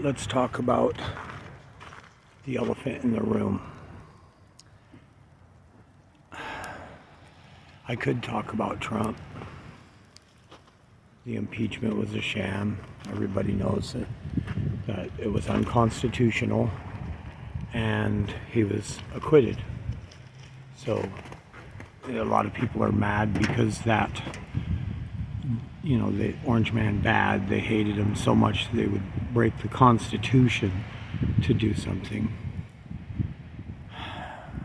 let's talk about the elephant in the room. I could talk about Trump. The impeachment was a sham. Everybody knows that it was unconstitutional, and he was acquitted. So a lot of people are mad because that, the Orange Man bad, they hated him so much they would break the Constitution to do something.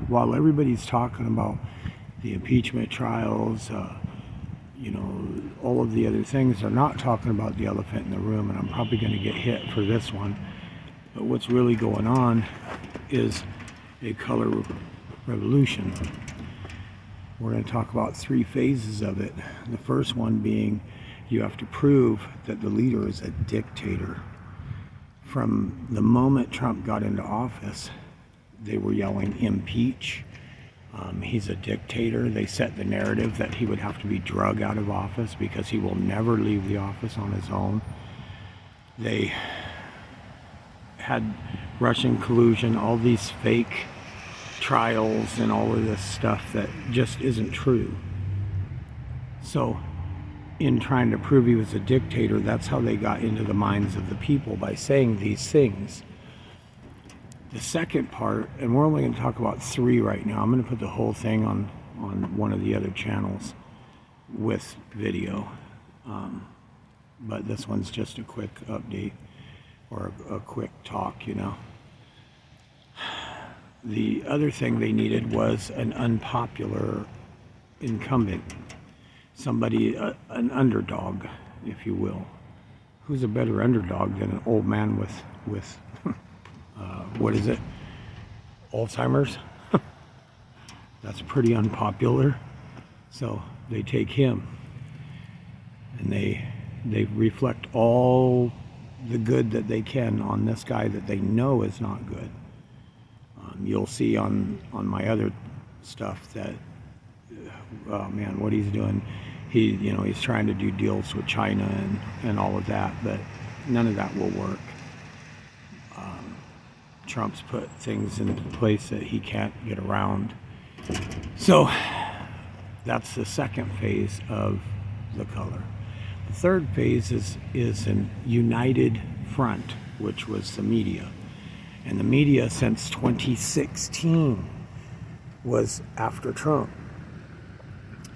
While everybody's talking about the impeachment trials, all of the other things, they're not talking about the elephant in the room, and I'm probably going to get hit for this one. But what's really going on is a color revolution. We're going to talk about 3 phases of it. The first one being you have to prove that the leader is a dictator. From the moment Trump got into office, they were yelling, impeach. He's a dictator. They set the narrative that he would have to be drug out of office because he will never leave the office on his own. They had Russian collusion, all these fake trials and all of this stuff that just isn't true. So in trying to prove he was a dictator, that's how they got into the minds of the people, by saying these things. The second part, and we're only going to talk about 3 right now. I'm going to put the whole thing on one of the other channels with video. But this one's just a quick update or a quick talk, The other thing they needed was an unpopular incumbent. Somebody, an underdog, if you will. Who's a better underdog than an old man with what is it? Alzheimer's? That's pretty unpopular. So they take him, and they reflect all the good that they can on this guy that they know is not good. You'll see on my other stuff that, oh man, what he's doing. He's trying to do deals with China and all of that, but none of that will work. Trump's put things into place that he can't get around. So that's the second phase of the color. The third phase is an united front, which was the media. And the media since 2016 was after Trump.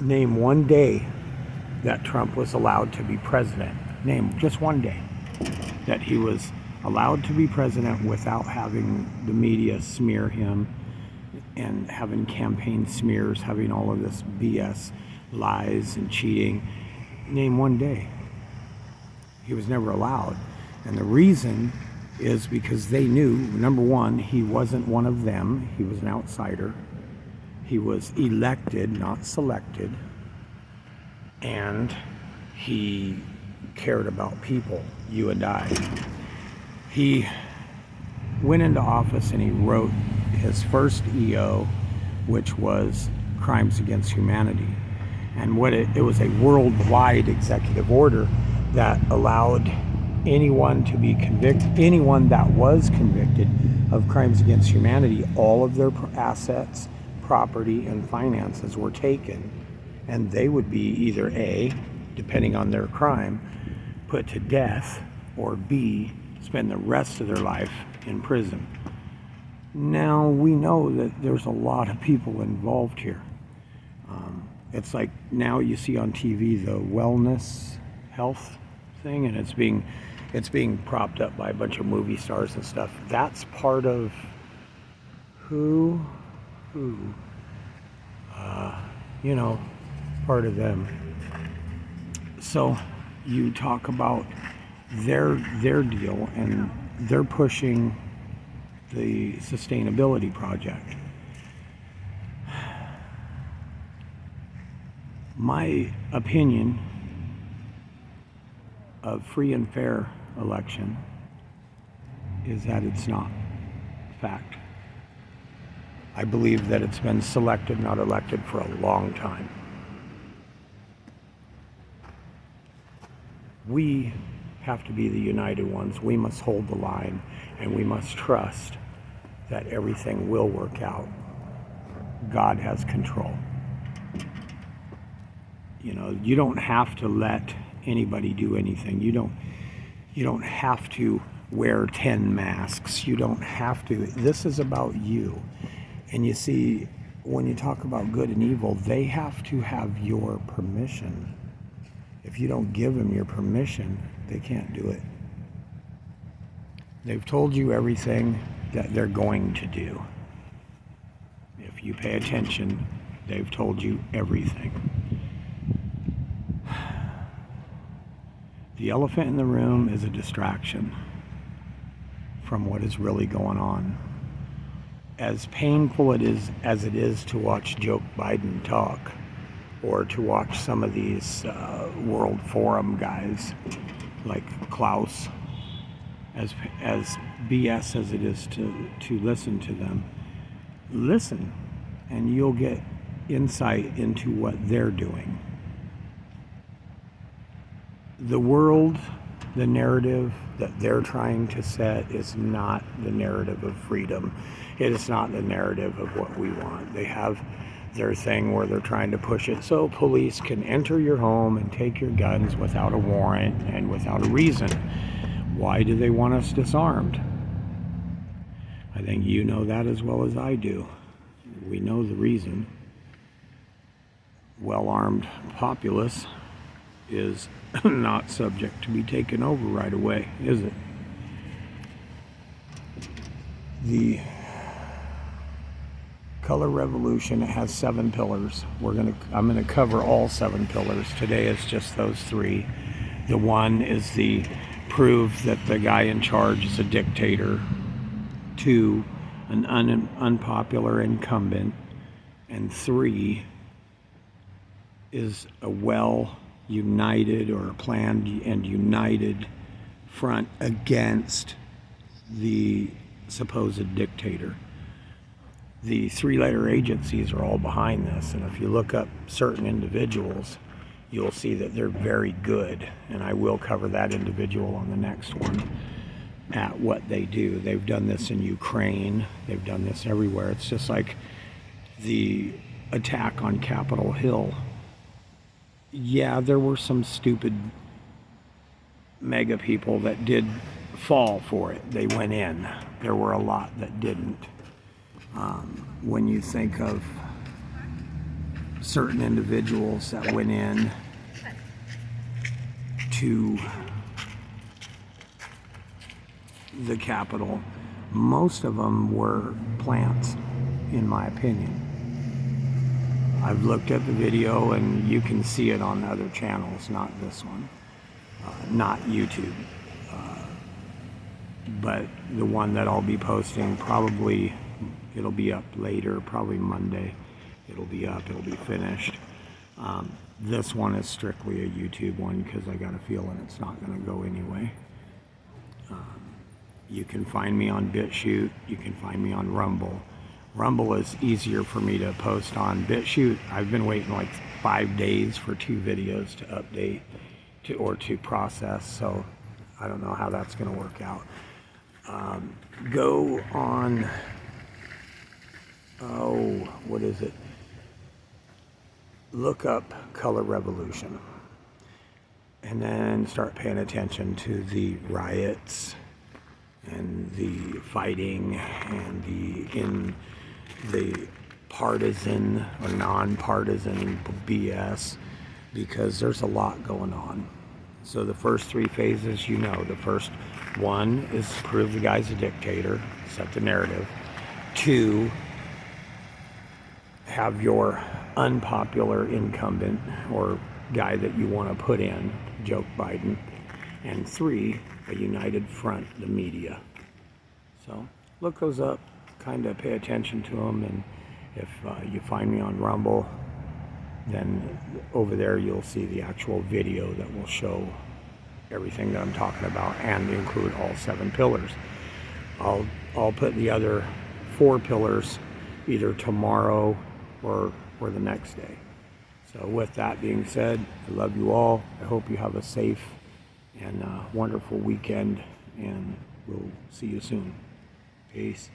Name one day that Trump was allowed to be president. Name just one day that he was allowed to be president without having the media smear him and having campaign smears, having all of this BS, lies and cheating. Name one day. He was never allowed. And the reason is because they knew, number one, he wasn't one of them. He was an outsider. He was elected, not selected. And he cared about people, you and I. He went into office and he wrote his first EO, which was Crimes Against Humanity. And it was a worldwide executive order that allowed anyone to be convicted, anyone that was convicted of crimes against humanity, all of their assets, property, and finances were taken, and they would be either A, depending on their crime, put to death, or B, spend the rest of their life in prison. Now we know that there's a lot of people involved here. It's like now you see on TV the wellness health thing, and it's being propped up by a bunch of movie stars and stuff. That's part of part of them. So you talk about their deal, and they're pushing the sustainability project. My opinion of free and fair election is that it's not fact. I believe that it's been selected, not elected, for a long time. We have to be the united ones. We must hold the line, and we must trust that everything will work out. God has control. You know, you don't have to let anybody do anything. You don't have to wear 10 masks. You don't have to. This is about you. And you see, when you talk about good and evil, they have to have your permission. If you don't give them your permission, they can't do it. They've told you everything that they're going to do. If you pay attention, they've told you everything. The elephant in the room is a distraction from what is really going on. As painful as it is to watch Joe Biden talk, or to watch some of these World Forum guys like Klaus, as BS as it is to listen to them, listen, and you'll get insight into what they're doing. The world, the narrative that they're trying to set is not the narrative of freedom. It is not the narrative of what we want. They have their thing where they're trying to push it so police can enter your home and take your guns without a warrant and without a reason. Why do they want us disarmed? I think you know that as well as I do. We know the reason. Well-armed populace is not subject to be taken over right away, is it? The color revolution has 7 pillars. I'm gonna cover all 7 pillars. Today is just those 3. The one is the prove that the guy in charge is a dictator. 2, an unpopular incumbent. And 3 is a well-united or a planned and united front against the supposed dictator. The 3-letter agencies are all behind this, and if you look up certain individuals, you'll see that they're very good, and I will cover that individual on the next one at what they do. They've done this in Ukraine. They've done this everywhere. It's just like the attack on Capitol Hill. Yeah, there were some stupid mega people that did fall for it. They went in. There were a lot that didn't. When you think of certain individuals that went in to the Capitol, most of them were plants, in my opinion. I've looked at the video and you can see it on other channels, not this one, not YouTube. But the one that I'll be posting, probably it'll be up later, probably Monday. It'll be up, it'll be finished. This one is strictly a YouTube one because I got a feeling it's not going to go anyway. You can find me on BitChute. You can find me on Rumble. Rumble is easier for me to post on. BitChute, I've been waiting like 5 days for 2 videos to update or to process, so I don't know how that's going to work out. Go on, what is it? Look up Color Revolution and then start paying attention to the riots and the fighting and the partisan or non-partisan BS, because there's a lot going on. So the first 3 phases, you know, the first one is to prove the guy's a dictator, set the narrative. 2, have your unpopular incumbent or guy that you want to put in, Joe Biden. And 3, a united front, the media. So look those up, kind of pay attention to them, and if you find me on Rumble, then over there you'll see the actual video that will show everything that I'm talking about and include all 7 pillars. I'll put the other 4 pillars either tomorrow or the next day. So with that being said, I love you all. I hope you have a safe and a wonderful weekend, and we'll see you soon. Peace.